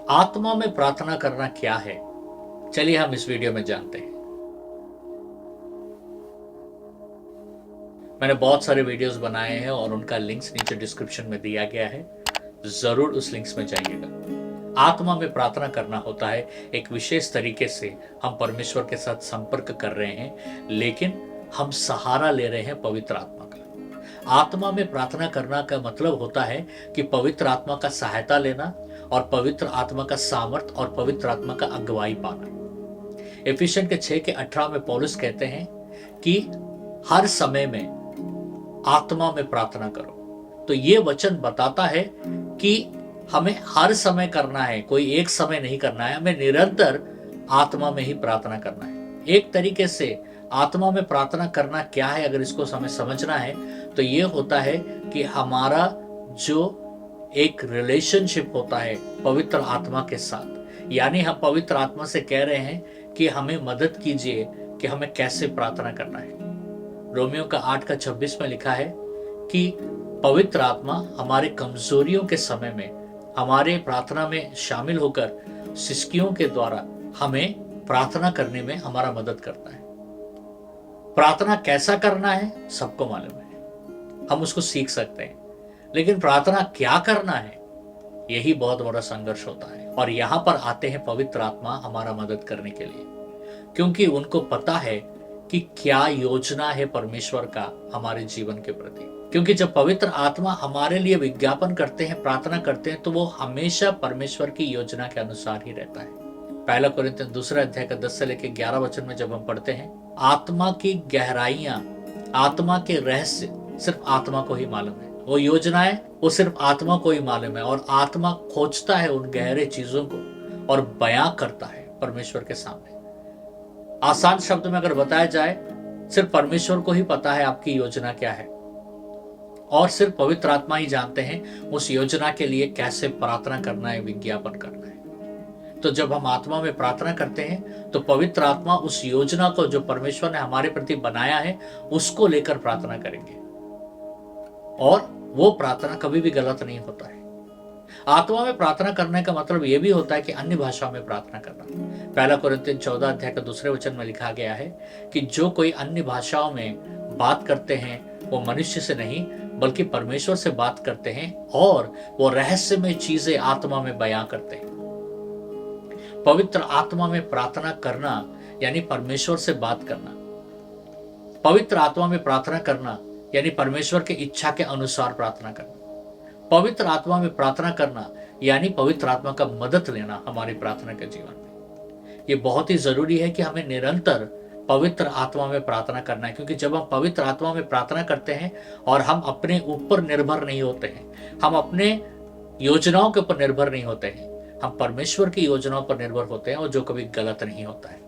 आत्मा में प्रार्थना करना क्या है, चलिए हम इस वीडियो में जानते हैं। मैंने बहुत सारे वीडियोस बनाए हैं और उनका लिंक्स नीचे डिस्क्रिप्शन में दिया गया है, जरूर उस लिंक्स में जाइएगा। आत्मा में प्रार्थना करना होता है एक विशेष तरीके से हम परमेश्वर के साथ संपर्क कर रहे हैं, लेकिन हम सहारा ले रहे हैं पवित्र आत्मा का। आत्मा में प्रार्थना करना का मतलब होता है कि पवित्र आत्मा का सहायता लेना और पवित्र आत्मा का सामर्थ और पवित्र आत्मा का अगुवाई पाना। एफिशियन के 6:18 में पौलुस कहते हैं कि हर समय में आत्मा में प्रार्थना करो। तो ये वचन बताता है कि हमें हर समय करना है, कोई एक समय नहीं करना है, हमें निरंतर आत्मा में ही प्रार्थना करना है। एक तरीके से आत्मा में प्रार्थना करना क्या है, अगर इसको हमें समझना है तो ये होता है कि हमारा जो एक रिलेशनशिप होता है पवित्र आत्मा के साथ, यानी हम पवित्र आत्मा से कह रहे हैं कि हमें मदद कीजिए कि हमें कैसे प्रार्थना करना है। रोमियो का 8:26 में लिखा है कि पवित्र आत्मा हमारे कमजोरियों के समय में हमारे प्रार्थना में शामिल होकर सिसकियों के द्वारा हमें प्रार्थना करने में हमारा मदद करता है। प्रार्थना कैसा करना है सबको मालूम है, हम उसको सीख सकते हैं, लेकिन प्रार्थना क्या करना है यही बहुत बड़ा संघर्ष होता है। और यहां पर आते हैं पवित्र आत्मा हमारा मदद करने के लिए, क्योंकि उनको पता है कि क्या योजना है परमेश्वर का हमारे जीवन के प्रति। क्योंकि जब पवित्र आत्मा हमारे लिए विज्ञापन करते हैं, प्रार्थना करते हैं, तो वो हमेशा परमेश्वर की योजना के अनुसार ही रहता है। 1 कोरिन्थियन 2:10 से लेकर 11 वचन में जब हम पढ़ते हैं, आत्मा की गहराइयां, आत्मा के रहस्य सिर्फ आत्मा को ही मालूम है। वो योजनाएं वो सिर्फ आत्मा को ही मालूम है, और आत्मा खोजता है उन गहरे चीजों को और बयां करता है परमेश्वर के सामने। आसान शब्द में अगर बताया जाए, सिर्फ परमेश्वर को ही पता है आपकी योजना क्या है, और सिर्फ पवित्र आत्मा ही जानते हैं उस योजना के लिए कैसे प्रार्थना करना है, विज्ञापन करना है। तो जब हम आत्मा में प्रार्थना करते हैं तो पवित्र आत्मा उस योजना को जो परमेश्वर ने हमारे प्रति बनाया है उसको लेकर प्रार्थना करेंगे, और वो प्रार्थना कभी भी गलत नहीं होता है। आत्मा में प्रार्थना करने का मतलब यह भी होता है कि अन्य भाषाओं में प्रार्थना करना। 1 कोरिन्थियन 14:2 में लिखा गया है कि जो कोई अन्य भाषाओं में बात करते हैं वो मनुष्य से नहीं बल्कि परमेश्वर से बात करते हैं, और वो रहस्यमय चीजें आत्मा में बयां करते हैं। पवित्र आत्मा में प्रार्थना करना यानी परमेश्वर से बात करना। पवित्र आत्मा में प्रार्थना करना यानी परमेश्वर की इच्छा के अनुसार प्रार्थना करना। पवित्र आत्मा में प्रार्थना करना यानी पवित्र आत्मा का मदद लेना हमारी प्रार्थना के जीवन में। ये बहुत ही जरूरी है कि हमें निरंतर पवित्र आत्मा में प्रार्थना करना है, क्योंकि जब हम पवित्र आत्मा में प्रार्थना करते हैं और हम अपने ऊपर निर्भर नहीं होते हैं, हम अपने योजनाओं के ऊपर निर्भर नहीं होते हैं, हम परमेश्वर की योजनाओं पर निर्भर होते हैं, और जो कभी गलत नहीं होता है।